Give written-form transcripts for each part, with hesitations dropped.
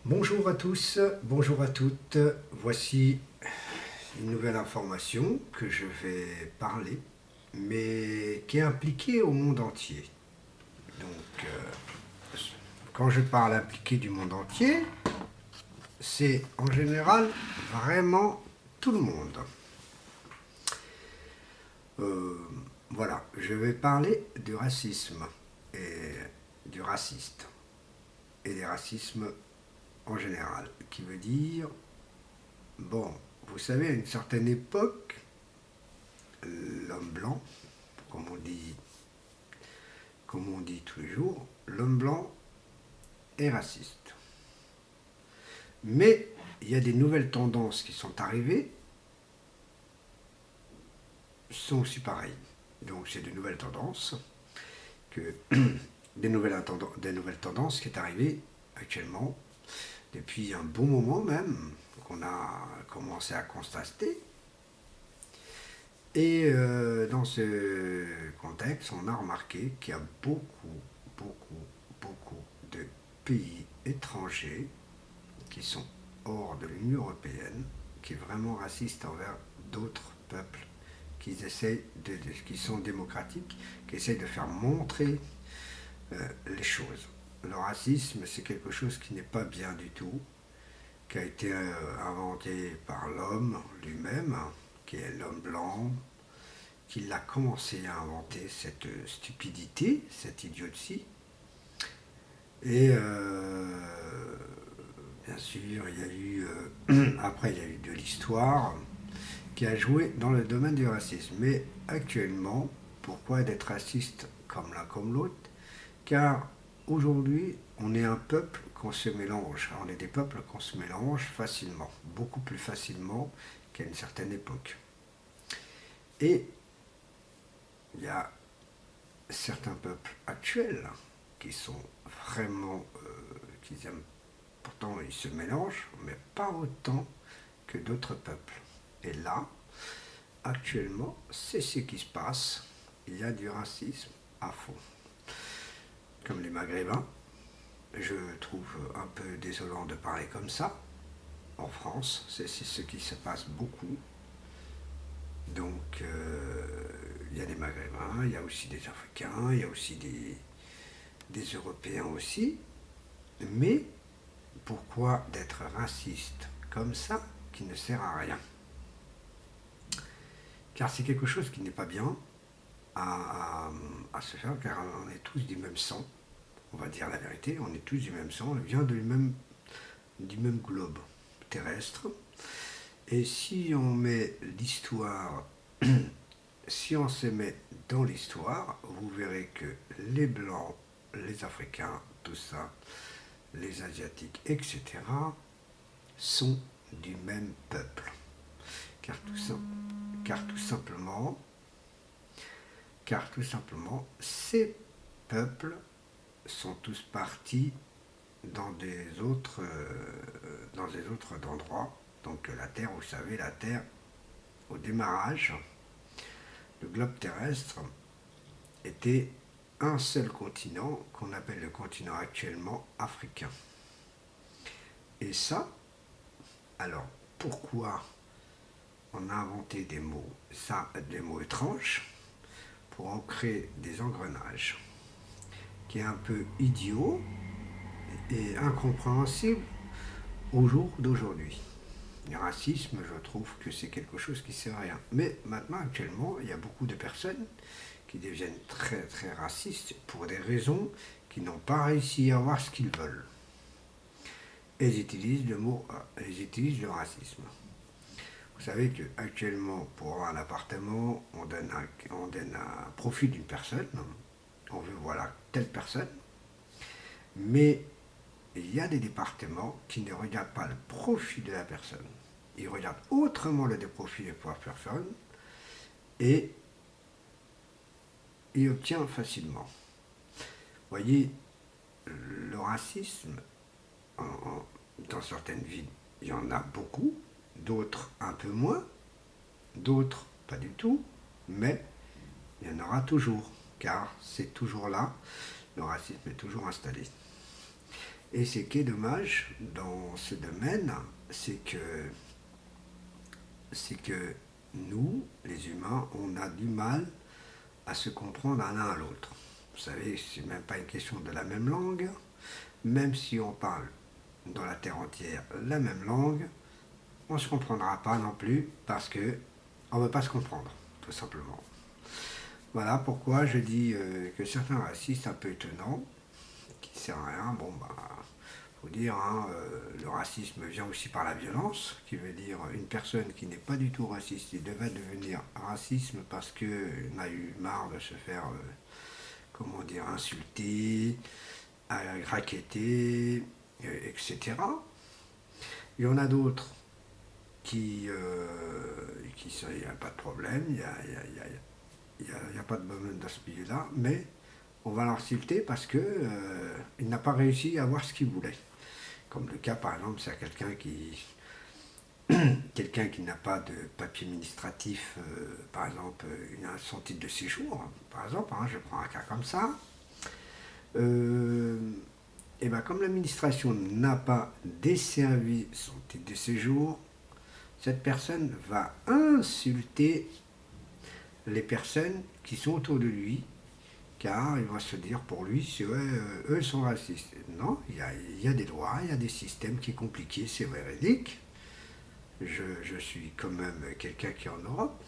Bonjour à tous, bonjour à toutes. Voici une nouvelle information que je vais parler, mais qui est impliquée au monde entier. Donc, quand je parle impliqué du monde entier, c'est en général vraiment tout le monde. Euh, voilà, je vais parler du racisme et du raciste et des racismes en général, qui veut dire, bon, vous savez, à une certaine époque, l'homme blanc, comme on dit, comme on dit tous les jours, l'homme blanc est raciste. Mais il y a des nouvelles tendances qui sont arrivées, sont aussi pareilles. Donc c'est de nouvelles tendances, que, des nouvelles tendances qui est arrivées actuellement, depuis un bon moment même, qu'on a commencé à constater. Et dans ce contexte, on a remarqué qu'il y a beaucoup de pays étrangers qui sont hors de l'Union européenne, qui est vraiment raciste envers d'autres peuples qui sont démocratiques, qui essayent de faire montrer les choses. Le racisme, c'est quelque chose qui n'est pas bien du tout, qui a été inventé par l'homme lui-même, qui est l'homme blanc, qui l'a commencé à inventer cette stupidité, cette idiotie. Et bien sûr, il y a eu, après, il y a eu de l'histoire qui a joué dans le domaine du racisme. Mais actuellement, pourquoi d'être raciste comme l'un comme l'autre? Car aujourd'hui, on est un peuple qu'on se mélange. On est des peuples qu'on se mélange facilement, beaucoup plus facilement qu'à une certaine époque. Et il y a certains peuples actuels qui sont vraiment, qui aiment, pourtant ils se mélangent, mais pas autant que d'autres peuples. Et là, actuellement, c'est ce qui se passe. Il y a du racisme à fond. Comme les Maghrébins, je trouve un peu désolant de parler comme ça. En France, c'est ce qui se passe beaucoup. Donc, il y a des Maghrébins, il y a aussi des Africains, il y a aussi des Européens aussi. Mais pourquoi d'être raciste comme ça qui ne sert à rien? Car c'est quelque chose qui n'est pas bien à se faire, car on est tous du même sang. On va dire la vérité, on est tous du même sang, on vient du même globe terrestre. Et si on met l'histoire, si on se met dans l'histoire, vous verrez que les Blancs, les Africains, tout ça, les Asiatiques, etc., sont du même peuple. Car tout simplement, ces peuples sont tous partis dans dans des autres endroits. Donc la Terre, vous savez, la Terre, au démarrage, le globe terrestre était un seul continent qu'on appelle le continent actuellement africain. Et ça, alors pourquoi on a inventé des mots étranges pour en créer des engrenages qui est un peu idiot et incompréhensible au jour d'aujourd'hui. Le racisme, je trouve que c'est quelque chose qui ne sert à rien. Mais maintenant, actuellement, il y a beaucoup de personnes qui deviennent très racistes pour des raisons qui n'ont pas réussi à avoir ce qu'ils veulent. Et ils utilisent ils utilisent le racisme. Vous savez qu'actuellement, pour avoir un appartement, on donne un profil d'une personne. On veut, voilà, telle personne. Mais il y a des départements qui ne regardent pas le profil de la personne. Ils regardent autrement le profil de la personne et ils obtiennent facilement. Vous voyez, le racisme, dans certaines villes, il y en a beaucoup, d'autres un peu moins, d'autres pas du tout, mais il y en aura toujours, car c'est toujours là, le racisme est toujours installé. Et ce qui est dommage dans ce domaine, c'est que nous, les humains, on a du mal à se comprendre l'un à l'autre. Vous savez, c'est même pas une question de la même langue, même si on parle dans la terre entière la même langue, on ne se comprendra pas non plus parce que on ne veut pas se comprendre, tout simplement. Voilà pourquoi je dis que certains racistes un peu étonnants, qui ne sert à rien, bon bah, faut dire, hein, le racisme vient aussi par la violence, qui veut dire une personne qui n'est pas du tout raciste, il devait devenir racisme parce qu'il a eu marre de se faire, comment dire, insulter, raqueter, etc. Il y en a d'autres qui il n'y a pas de problème, il n'y a pas de problème dans ce milieu-là, mais on va l'insulter parce que il n'a pas réussi à avoir ce qu'il voulait. Comme le cas, par exemple, c'est quelqu'un qui n'a pas de papier administratif, par exemple, il a son titre de séjour, par exemple, hein, je prends un cas comme ça. Et bien, comme l'administration n'a pas desservi son titre de séjour, cette personne va insulter les personnes qui sont autour de lui, car il va se dire pour lui, c'est ouais, eux sont racistes. Non, il y a des droits, il y a des systèmes qui sont compliqués, c'est véridique. Je suis quand même quelqu'un qui est en Europe.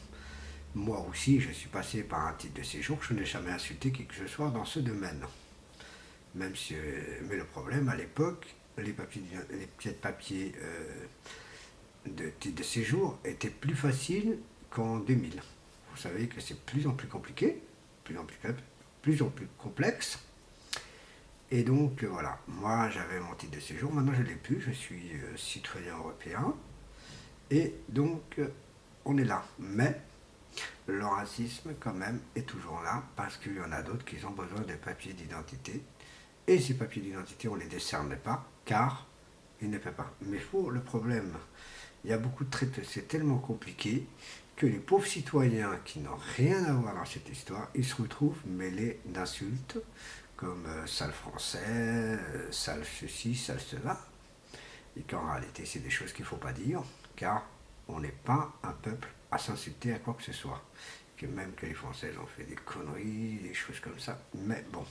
Moi aussi, je suis passé par un titre de séjour, je n'ai jamais insulté qui que ce soit dans ce domaine. Même si, mais le problème, à l'époque, les petits papiers de titre de séjour étaient plus faciles qu'en 2000. Vous savez que c'est de plus en plus compliqué, plus en plus complexe. Et donc voilà, moi j'avais mon titre de séjour, maintenant je ne l'ai plus, je suis citoyen européen. Et donc on est là. Mais le racisme quand même est toujours là parce qu'il y en a d'autres qui ont besoin de papiers d'identité. Et ces papiers d'identité, on ne les décerne pas car ils ne peuvent pas. Mais le problème, il y a beaucoup de traités, c'est tellement compliqué que les pauvres citoyens qui n'ont rien à voir dans cette histoire, ils se retrouvent mêlés d'insultes comme sale français, sale ceci, sale cela. Et qu'en réalité, c'est des choses qu'il ne faut pas dire, car on n'est pas un peuple à s'insulter à quoi que ce soit. Que même que les Français ont fait des conneries, des choses comme ça. Mais bon.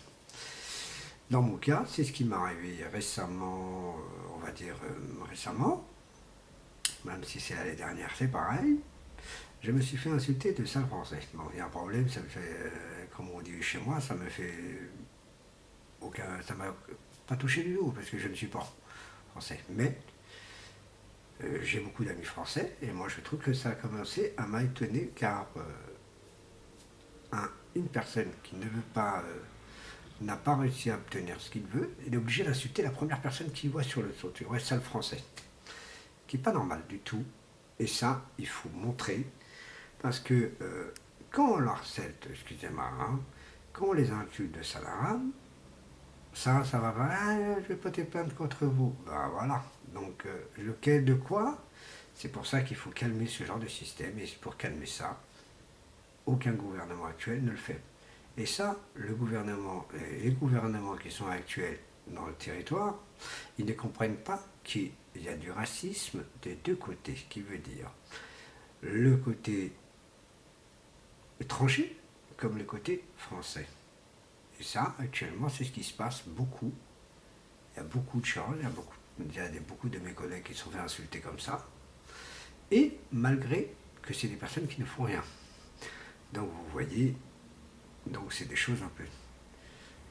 Dans mon cas, c'est ce qui m'est arrivé récemment, on va dire récemment, même si c'est l'année dernière, c'est pareil. Je me suis fait insulter de sale français. Bon, il y a un problème, ça me fait, comme on dit chez moi, ça me fait ça m'a pas touché du tout, parce que je ne suis pas français. Mais j'ai beaucoup d'amis français, et moi je trouve que ça a commencé à m'étonner, car une personne qui ne veut pas, n'a pas réussi à obtenir ce qu'il veut, il est obligé d'insulter la première personne qu'il voit sur le trottoir, ouais, sale français. Qui n'est pas normal du tout. Et ça, il faut montrer, parce que quand on leur harcèle, excusez-moi, hein, quand on les insulte de sale arabe, ça va pas, ah, je vais porter plainte contre vous. Ben voilà. Donc, lequel de quoi? C'est pour ça qu'il faut calmer ce genre de système, et pour calmer ça, aucun gouvernement actuel ne le fait. Et ça, les gouvernements qui sont actuels dans le territoire, ils ne comprennent pas qu'il y a du racisme des deux côtés, ce qui veut dire le côté étranger comme le côté français. Et ça, actuellement, c'est ce qui se passe beaucoup. Il y a beaucoup de choses, il y a beaucoup de mes collègues qui sont fait insulter comme ça. Et malgré que c'est des personnes qui ne font rien. Donc vous voyez, donc c'est des choses un peu.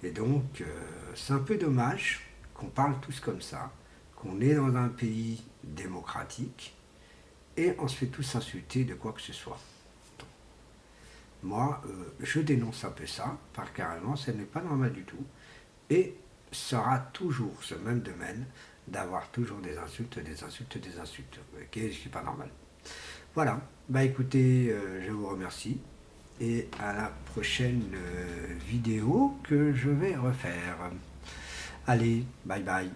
Et donc c'est un peu dommage qu'on parle tous comme ça, qu'on est dans un pays démocratique et on se fait tous insulter de quoi que ce soit. Moi, je dénonce un peu ça, par carrément, ce n'est pas normal du tout. Et sera toujours ce même domaine d'avoir toujours des insultes, des insultes, des insultes. Ok, ce qui n'est pas normal. Voilà, bah écoutez, je vous remercie. Et à la prochaine vidéo que je vais refaire. Allez, bye bye.